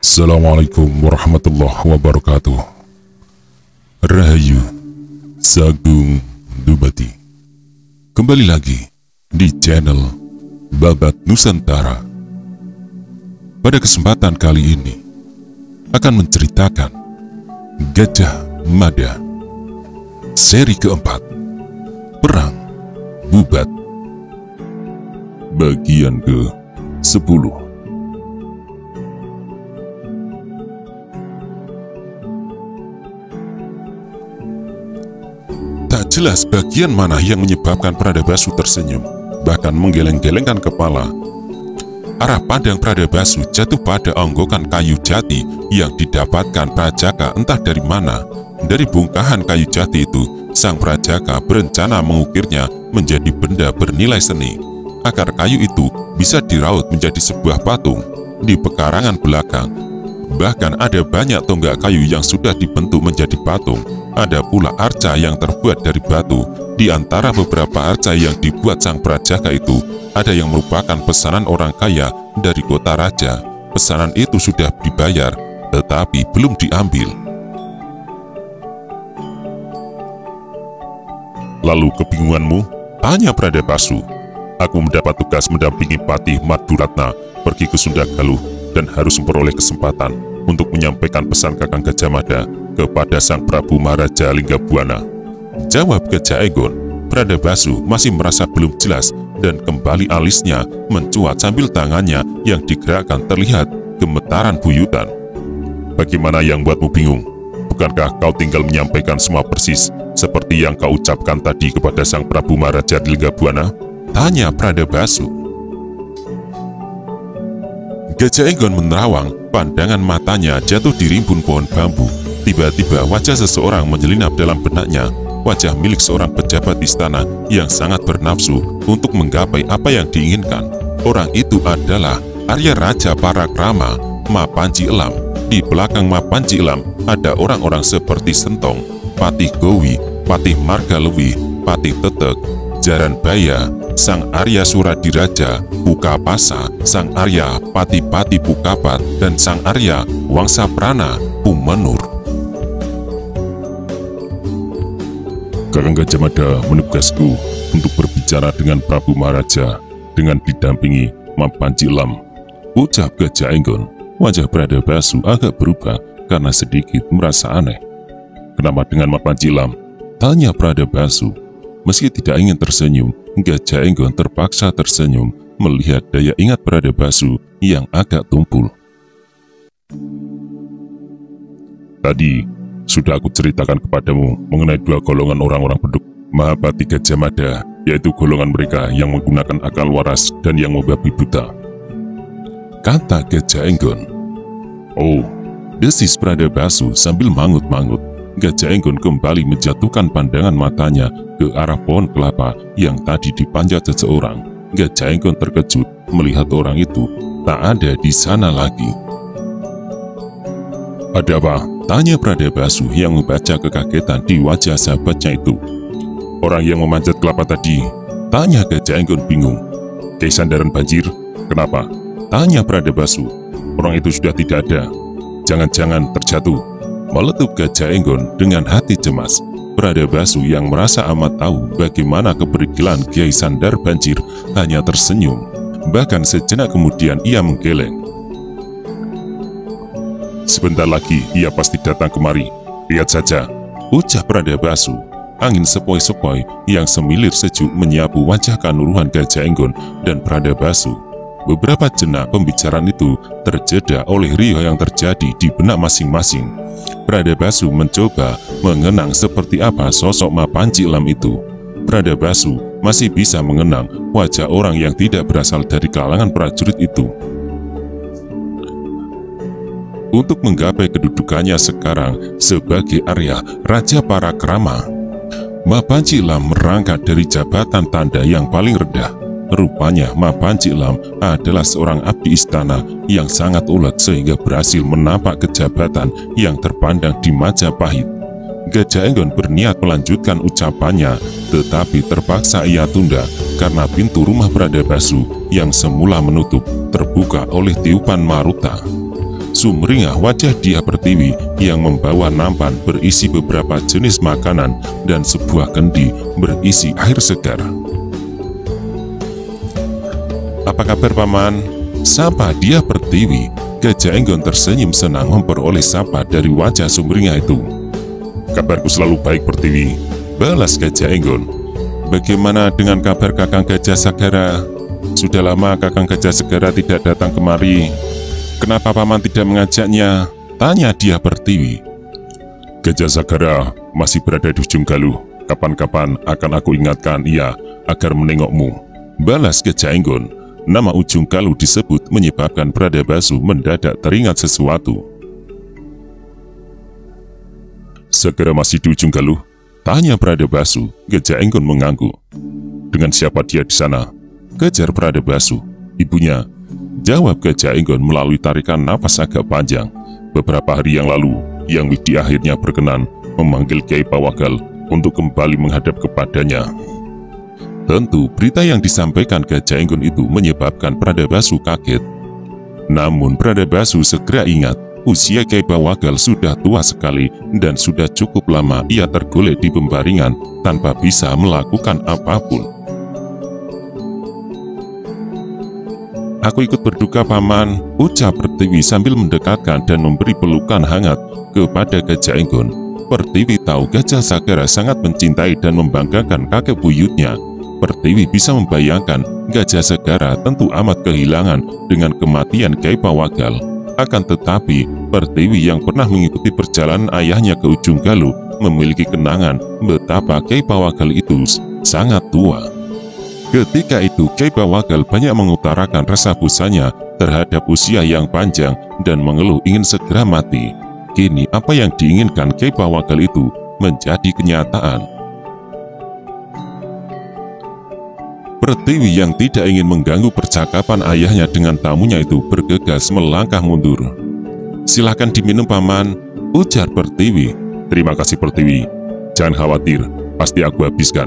Assalamualaikum warahmatullahi wabarakatuh. Rahayu Sagung Dubati. Kembali lagi di channel Babat Nusantara. Pada kesempatan kali ini akan menceritakan Gajah Mada seri keempat, Perang Bubat, bagian ke-10. Tak jelas bagian mana yang menyebabkan Pradabasu tersenyum, bahkan menggeleng-gelengkan kepala. Arah pandang Pradabasu jatuh pada onggokan kayu jati yang didapatkan Prajaka entah dari mana. Dari bongkahan kayu jati itu, sang Prajaka berencana mengukirnya menjadi benda bernilai seni, agar kayu itu bisa diraut menjadi sebuah patung. Di pekarangan belakang, bahkan ada banyak tonggak kayu yang sudah dibentuk menjadi patung. Ada pula arca yang terbuat dari batu. Di antara beberapa arca yang dibuat sang Prajaka itu, ada yang merupakan pesanan orang kaya dari kota raja. Pesanan itu sudah dibayar, tetapi belum diambil. Lalu kebingunganmu? Tanya Pradabasu. Aku mendapat tugas mendampingi Patih Maduratna pergi ke Sunda Galuh dan harus memperoleh kesempatan untuk menyampaikan pesan Kakang Gajah Mada kepada Sang Prabu Maharaja Linggabuana. Jawab Gajah Enggon. Pradabasu masih merasa belum jelas dan kembali alisnya mencuat sambil tangannya yang digerakkan terlihat gemetaran buyutan. Bagaimana yang buatmu bingung? Bukankah kau tinggal menyampaikan semua persis seperti yang kau ucapkan tadi kepada Sang Prabu Maharaja Linggabuana? Tanya Pradabasu. Gajah Enggon menerawang, pandangan matanya jatuh di rimbun pohon bambu. Tiba-tiba wajah seseorang menyelinap dalam benaknya, wajah milik seorang pejabat istana yang sangat bernafsu untuk menggapai apa yang diinginkan. Orang itu adalah Arya Raja Parakrama, Ma Panji Elam. Di belakang Ma Panji Elam ada orang-orang seperti Sentong, Patih Gowi, Patih Margalewi, Patih Tetek, Jaran Baya, Sang Arya Suradiraja, Pukapasa, Sang Arya Pati-Pati Pukapat, dan Sang Arya Wangsa Prana Pumenur. Kakang Gajah Mada menugasku untuk berbicara dengan Prabu Maharaja dengan didampingi Ma Panji Elam, ucap Gajah Enggon. Wajah Pradabasu agak berubah karena sedikit merasa aneh. Kenapa dengan Ma Panji Elam? Tanya Pradabasu. Meski tidak ingin tersenyum, Gajah Enggon terpaksa tersenyum melihat daya ingat Pradabasu yang agak tumpul. Tadi sudah aku ceritakan kepadamu mengenai dua golongan orang-orang beduk Mahapati Gajah Mada, yaitu golongan mereka yang menggunakan akal waras dan yang membabi buta, kata Gajah Enggon. Oh, desis Pradabasu sambil mangut-mangut. Gajah Enggon kembali menjatuhkan pandangan matanya ke arah pohon kelapa yang tadi dipanjat seseorang. Gajah Enggon terkejut melihat orang itu tak ada di sana lagi. Ada apa? Tanya Pradabasu yang membaca kekagetan di wajah sahabatnya itu. Orang yang memanjat kelapa tadi? Tanya Gajah Enggon bingung. Kiai Sandaran Banjir? Kenapa? Tanya Pradabasu. Orang itu sudah tidak ada. Jangan-jangan terjatuh? Meletup Gajah Enggon dengan hati cemas. Pradabasu yang merasa amat tahu bagaimana kebergilan Kiai Sandar Banjir hanya tersenyum. Bahkan sejenak kemudian ia menggeleng. Sebentar lagi ia pasti datang kemari. Lihat saja, ucap Pradabasu. Angin sepoi-sepoi yang semilir sejuk menyapu wajah kanuruhan Gajah Enggon dan Pradabasu. Beberapa jenak pembicaraan itu terjeda oleh riuh yang terjadi di benak masing-masing. Pradabasu mencoba mengenang seperti apa sosok Ma Panji Elam itu. Pradabasu masih bisa mengenang wajah orang yang tidak berasal dari kalangan prajurit itu. Untuk menggapai kedudukannya sekarang sebagai Arya Raja Parakrama, Ma Panji Elam merangkak dari jabatan tanda yang paling rendah. Rupanya Ma Panji Elam adalah seorang abdi istana yang sangat ulet sehingga berhasil menapak kejabatan yang terpandang di Majapahit. Gajah Enggon berniat melanjutkan ucapannya, tetapi terpaksa ia tunda karena pintu rumah Pradabasu yang semula menutup terbuka oleh tiupan Maruta. sumringah wajah Dyah Pertiwi yang membawa nampan berisi beberapa jenis makanan dan sebuah kendi berisi air segar. "Apa kabar, Paman?" sapa Dyah Pertiwi. Gajah Enggon tersenyum senang memperoleh sapa dari wajah sumringah itu. "Kabarku selalu baik, Pertiwi," balas Gajah Enggon. "Bagaimana dengan kabar Kakang Gajah Sagara? Sudah lama Kakang Gajah Sagara tidak datang kemari. Kenapa Paman tidak mengajaknya?" tanya Dyah Pertiwi. "Gajah Sagara masih berada di ujung galuh. Kapan-kapan akan aku ingatkan ia agar menengokmu," balas Gajah Enggon. Nama ujung galuh disebut menyebabkan Pradabasu mendadak teringat sesuatu. "Sagara masih di ujung galuh?" tanya Pradabasu. Gajah Enggon mengangguk. "Dengan siapa dia di sana?" kejar Pradabasu. "Ibunya," jawab Gajah Enggon melalui tarikan napas agak panjang. "Beberapa hari yang lalu, Yang Widi akhirnya berkenan memanggil Kyai Pawagal untuk kembali menghadap kepadanya." Tentu berita yang disampaikan Gajah Enggon itu menyebabkan Pradabasu kaget. Namun Pradabasu segera ingat, usia Kyai Pawagal sudah tua sekali dan sudah cukup lama ia tergolek di pembaringan tanpa bisa melakukan apapun. "Aku ikut berduka, Paman," ucap Pertiwi sambil mendekatkan dan memberi pelukan hangat kepada Gajah Enggon. Pertiwi tahu Gajah Sagara sangat mencintai dan membanggakan kakek buyutnya. Pertiwi bisa membayangkan Gajah Sagara tentu amat kehilangan dengan kematian Kyai Pawagal. Akan tetapi, Pertiwi yang pernah mengikuti perjalanan ayahnya ke ujung galuh memiliki kenangan betapa Kyai Pawagal itu sangat tua. Ketika itu Kyai Pawagal banyak mengutarakan rasa bosannya terhadap usia yang panjang dan mengeluh ingin segera mati. Kini apa yang diinginkan Kyai Pawagal itu menjadi kenyataan. Pertiwi yang tidak ingin mengganggu percakapan ayahnya dengan tamunya itu bergegas melangkah mundur. "Silakan diminum, Paman," ujar Pertiwi. "Terima kasih, Pertiwi. Jangan khawatir, pasti aku habiskan,"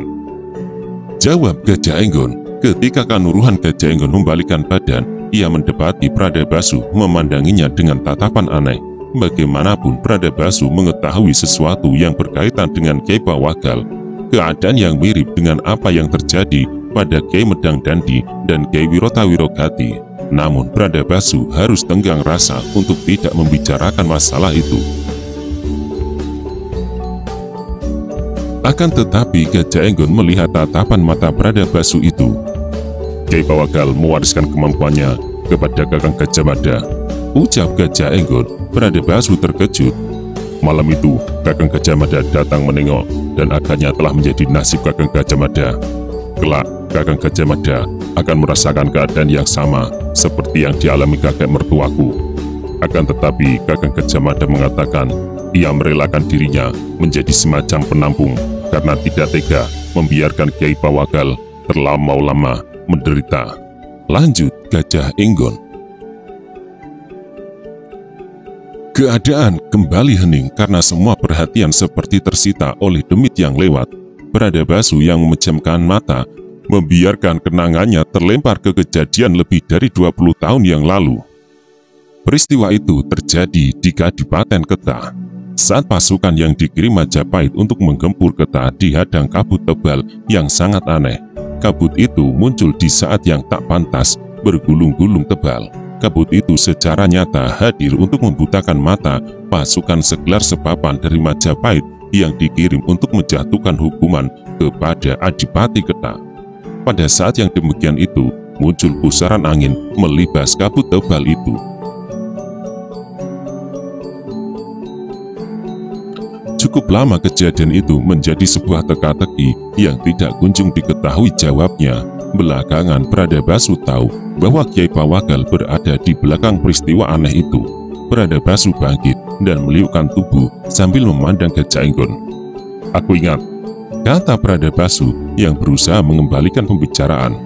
jawab Gajah Enggon. Ketika Kanuruhan Gajah Enggon membalikkan badan, ia mendapati Pradabasu memandanginya dengan tatapan aneh. Bagaimanapun Pradabasu mengetahui sesuatu yang berkaitan dengan Kyai Pawagal, keadaan yang mirip dengan apa yang terjadi pada Kyai Medang Dandi dan Kyai Wirota Wirogati. Namun Pradabasu harus tenggang rasa untuk tidak membicarakan masalah itu. Akan tetapi Gajah Enggon melihat tatapan mata Pradabasu itu. "Kyai Pawagal mewariskan kemampuannya kepada Kakang Gajah Mada," ucap Gajah Enggon. Pradabasu terkejut. Malam itu Kakang Gajah Mada datang menengok dan agaknya telah menjadi nasib Kakang Gajah Mada. Kelak Kakang Gajah Mada akan merasakan keadaan yang sama seperti yang dialami kakek mertuaku. Akan tetapi Kakang Gajah Mada mengatakan ia merelakan dirinya menjadi semacam penampung karena tidak tega membiarkan Kyai Pawagal terlampau lama menderita. Lanjut Gajah Enggon. Keadaan kembali hening karena semua perhatian seperti tersita oleh demit yang lewat. Pradabasu yang memejamkan mata membiarkan kenangannya terlempar ke kejadian lebih dari 20 tahun yang lalu. Peristiwa itu terjadi di Kadipaten Ketah. Saat pasukan yang dikirim Majapahit untuk menggempur Ketah dihadang kabut tebal yang sangat aneh. Kabut itu muncul di saat yang tak pantas, bergulung-gulung tebal. Kabut itu secara nyata hadir untuk membutakan mata pasukan segelar sepapan dari Majapahit yang dikirim untuk menjatuhkan hukuman kepada Adipati Ketah. Pada saat yang demikian itu, muncul pusaran angin melibas kabut tebal itu. Cukup lama kejadian itu menjadi sebuah teka-teki yang tidak kunjung diketahui jawabnya. Belakangan Pradabasu tahu bahwa Kyai Pawagal berada di belakang peristiwa aneh itu. Pradabasu bangkit dan meliukkan tubuh sambil memandang Gajah Enggon. "Aku ingat," kata Pradabasu yang berusaha mengembalikan pembicaraan.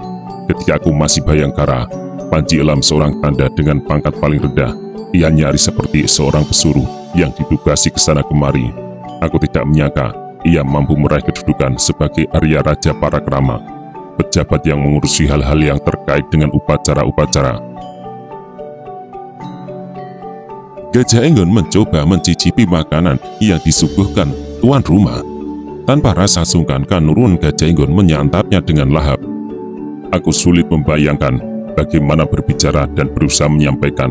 "Ketika aku masih Bayangkara, Panji Elam seorang tanda dengan pangkat paling rendah. Ia nyaris seperti seorang pesuruh yang ditugasi ke sana kemari. Aku tidak menyangka ia mampu meraih kedudukan sebagai Arya Raja Parakrama, pejabat yang mengurusi hal-hal yang terkait dengan upacara-upacara." Gajah Enggon mencoba mencicipi makanan yang disuguhkan tuan rumah. Tanpa rasa sungkan, Kanurun Gajah Enggon menyantapnya dengan lahap. Aku sulit membayangkan bagaimana berbicara dan berusaha menyampaikan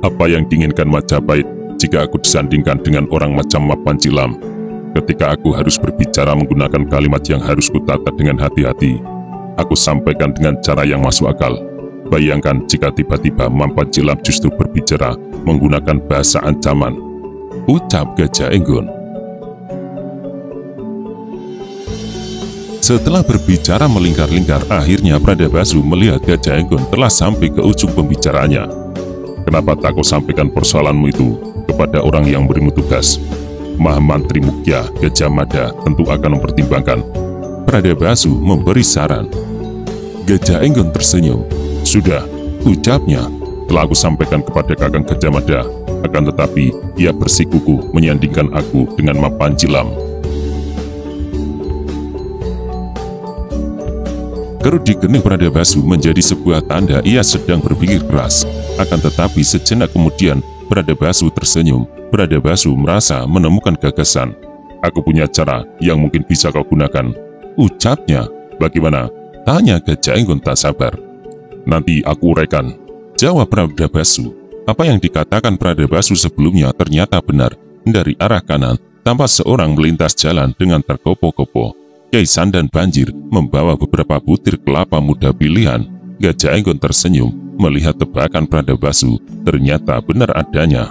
apa yang diinginkan Majapahit jika aku disandingkan dengan orang macam Mapanjilam. Ketika aku harus berbicara menggunakan kalimat yang harus kutata dengan hati-hati, aku sampaikan dengan cara yang masuk akal. Bayangkan jika tiba-tiba Mapanjilam justru berbicara menggunakan bahasa ancaman, ucap Gajah Enggon. Setelah berbicara melingkar-lingkar, akhirnya Pradabasu melihat Gajah Enggon telah sampai ke ujung pembicaraannya. Kenapa tak kau sampaikan persoalanmu itu kepada orang yang berimu tugas? Mahamantri Mukya Gajah Mada tentu akan mempertimbangkan. Pradabasu memberi saran. Gajah Enggon tersenyum. Sudah, ucapnya, telah aku sampaikan kepada Kakang Gajah Mada. Akan tetapi, ia bersikukuh menyandingkan aku dengan Mapanjilam. Kerut di kening Pradabasu menjadi sebuah tanda ia sedang berpikir keras. Akan tetapi sejenak kemudian, Pradabasu tersenyum. Pradabasu merasa menemukan gagasan. Aku punya cara yang mungkin bisa kau gunakan, ucapnya. Bagaimana? Tanya Gajah Enggon tak sabar. Nanti aku uraikan, jawab Pradabasu. Apa yang dikatakan Pradabasu sebelumnya ternyata benar. Dari arah kanan, tampak seorang melintas jalan dengan terkopo-kopo. Kyai Sandan Banjir membawa beberapa butir kelapa muda pilihan. Gajah Enggon tersenyum melihat tebakan Pradabasu. Ternyata benar adanya.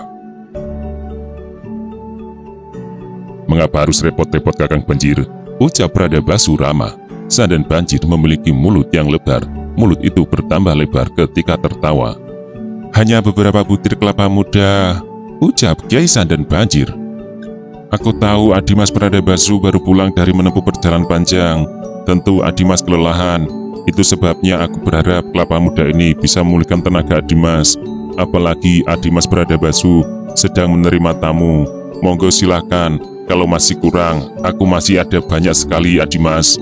Mengapa harus repot-repot Kakang Banjir? Ucap Pradabasu ramah. Sandan Banjir memiliki mulut yang lebar. Mulut itu bertambah lebar ketika tertawa. Hanya beberapa butir kelapa muda, ucap Kyai Sandan Banjir. Aku tahu Adimas Pradabasu baru pulang dari menempuh perjalanan panjang. Tentu Adimas kelelahan. Itu sebabnya aku berharap kelapa muda ini bisa memulihkan tenaga Adimas. Apalagi Adimas Pradabasu sedang menerima tamu. Monggo silahkan, kalau masih kurang, aku masih ada banyak sekali Adimas.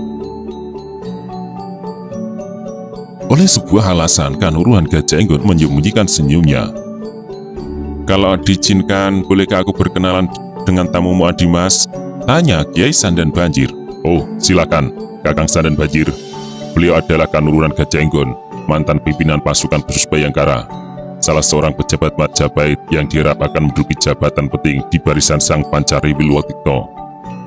Oleh sebuah alasan, Kanurun Gajah Enggon menyembunyikan senyumnya. Kalau diizinkan, bolehkah aku berkenalan dengan tamumu Adimas? Tanya Kyai Sandan Banjir. Oh, silakan, Kakang Sandan Banjir. Beliau adalah Kanurun Gajah Enggon, mantan pimpinan pasukan khusus Bayangkara. Salah seorang pejabat Majapahit yang diharap akan menduduki jabatan penting di barisan Sang Pancari Wilwatikto.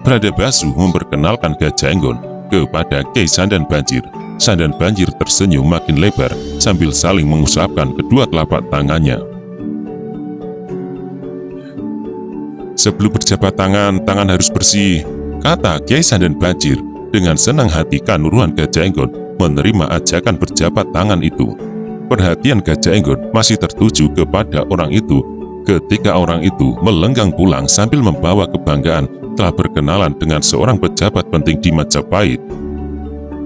Pradabasu memperkenalkan Gajah Enggon kepada Kyai Sandan Banjir. Sandan Banjir tersenyum makin lebar sambil saling mengusapkan kedua telapak tangannya. Sebelum berjabat tangan, tangan harus bersih, kata Kyai Sandan Banjir. Dengan senang hati Kanurun Gajah Enggon menerima ajakan berjabat tangan itu. Perhatian Gajah Enggon masih tertuju kepada orang itu ketika orang itu melenggang pulang sambil membawa kebanggaan telah berkenalan dengan seorang pejabat penting di Majapahit.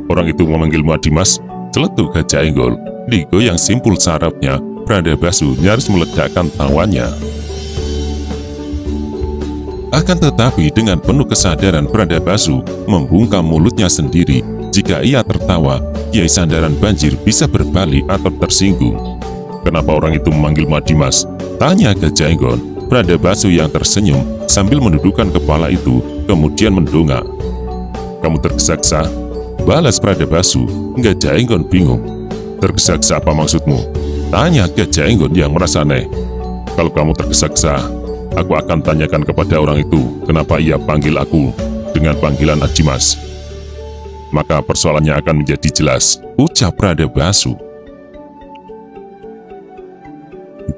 Orang itu memanggilmu Adimas, celetuk Gajah Enggon. Digoyang simpul sarafnya, Pradabasu nyaris meledakkan tawannya. Akan tetapi dengan penuh kesadaran Pradabasu membungkam mulutnya sendiri. Jika ia tertawa, Kyai Sandan Banjir bisa berbalik atau tersinggung. Kenapa orang itu memanggilmu Adimas? Tanya Gajah Enggon. Pradabasu yang tersenyum sambil menundukkan kepala itu, kemudian mendongak. Kamu tergesa-gesa? Balas Pradabasu. Gajah Enggon bingung. Tergesa-gesa apa maksudmu? Tanya Gajah Enggon yang merasa aneh. Kalau kamu tergesa-gesa, aku akan tanyakan kepada orang itu kenapa ia panggil aku dengan panggilan Adimas. Maka persoalannya akan menjadi jelas, ucap Pradabasu.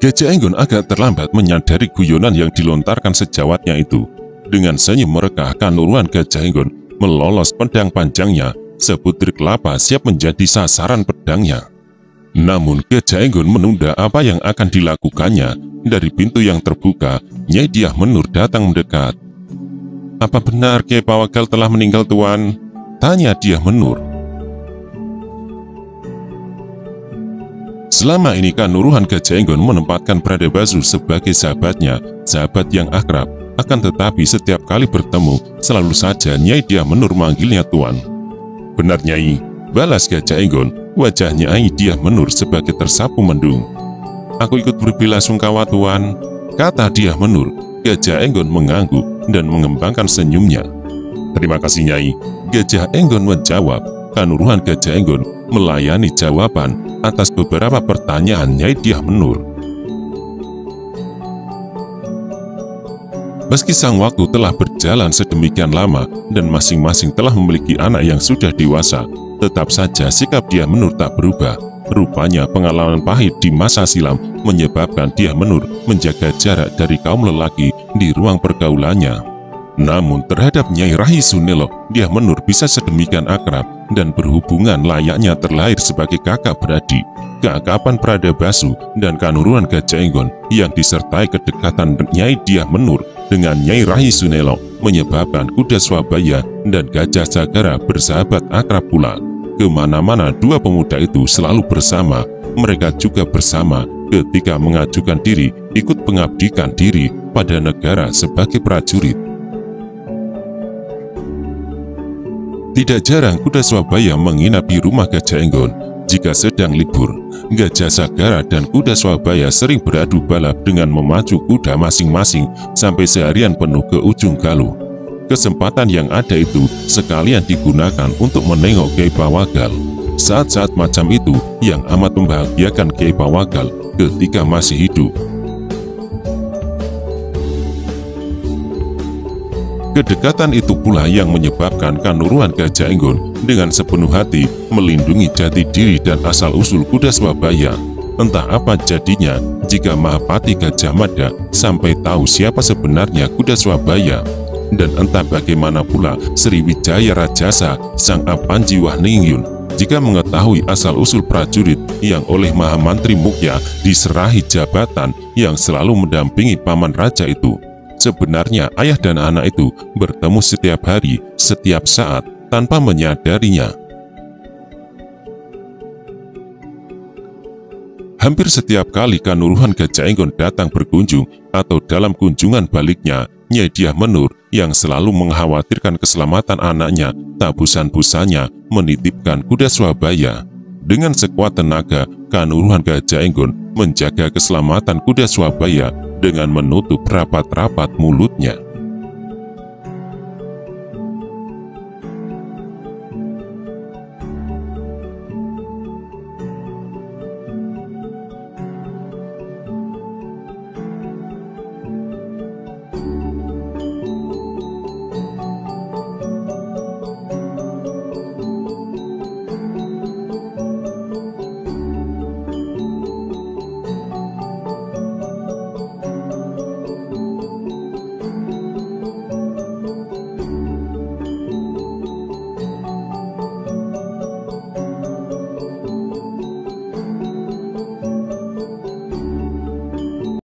Gajah Enggon agak terlambat menyadari guyonan yang dilontarkan sejawatnya itu. Dengan senyum merekah, Kanurun Gajah Enggon melolos pedang panjangnya. Sebutir kelapa siap menjadi sasaran pedangnya. Namun Gajah Enggon menunda apa yang akan dilakukannya. Dari pintu yang terbuka, Nyai Dyah Menur datang mendekat. Apa benar Kyai Pawagal telah meninggal, Tuan? Tanya Dyah Menur. Selama ini Kanurun Gajah Enggon menempatkan Pradabasu sebagai sahabatnya, sahabat yang akrab. Akan tetapi setiap kali bertemu, selalu saja Nyai Dyah Menur manggilnya Tuan. Benar Nyai, balas Gajah Enggon. Wajah Nyai Dyah Menur sebagai tersapu mendung. Aku ikut berbelasungkawa Tuan, kata Dyah Menur. Gajah Enggon mengangguk dan mengembangkan senyumnya. Terima kasih Nyai, Gajah Enggon menjawab. Kanuruhan Gajah Enggon melayani jawaban atas beberapa pertanyaan Nyai Dyah Menur. Meski sang waktu telah berjalan sedemikian lama dan masing-masing telah memiliki anak yang sudah dewasa, tetap saja sikap Dyah Menur tak berubah. Rupanya pengalaman pahit di masa silam menyebabkan Dyah Menur menjaga jarak dari kaum lelaki di ruang pergaulannya. Namun terhadap Nyai Rahi Sunelo, Dyah Menur bisa sedemikian akrab dan berhubungan layaknya terlahir sebagai kakak beradik. Keakraban Pradabasu dan kanuruhan Gajah Enggon yang disertai kedekatan Nyai Dyah Menur dengan Nyai Rahi Sunelo menyebabkan kuda Swabaya dan Gajah Sagara bersahabat akrab pula. Kemana-mana dua pemuda itu selalu bersama. Mereka juga bersama ketika mengajukan diri ikut mengabdikan diri pada negara sebagai prajurit. Tidak jarang kuda Swabaya menginap di rumah Gajah Enggon. Jika sedang libur, Gajah Sagara dan kuda Swabaya sering beradu balap dengan memacu kuda masing-masing sampai seharian penuh ke ujung Galuh. Kesempatan yang ada itu sekalian digunakan untuk menengok Kyai Pawagal. Saat-saat macam itu yang amat membahagiakan Kyai Pawagal ketika masih hidup. Kedekatan itu pula yang menyebabkan kanuruhan Gajah Enggon dengan sepenuh hati melindungi jati diri dan asal-usul kuda Swabaya. Entah apa jadinya jika Mahapati Gajah Mada sampai tahu siapa sebenarnya kuda Swabaya. Dan entah bagaimana pula Sriwijaya Rajasa sang Apanji Wahningtyun jika mengetahui asal-usul prajurit yang oleh Mahamantri Mukya diserahi jabatan yang selalu mendampingi paman raja itu. Sebenarnya ayah dan anak itu bertemu setiap hari, setiap saat, tanpa menyadarinya. Hampir setiap kali kanuruhan Gajah Enggon datang berkunjung atau dalam kunjungan baliknya, Nyai Dyah Menur yang selalu mengkhawatirkan keselamatan anaknya, tak bosan-bosannya menitipkan kuda Swabaya. Dengan sekuat tenaga, kanuruhan Gajah Enggon menjaga keselamatan kuda Swabaya dengan menutup rapat-rapat mulutnya.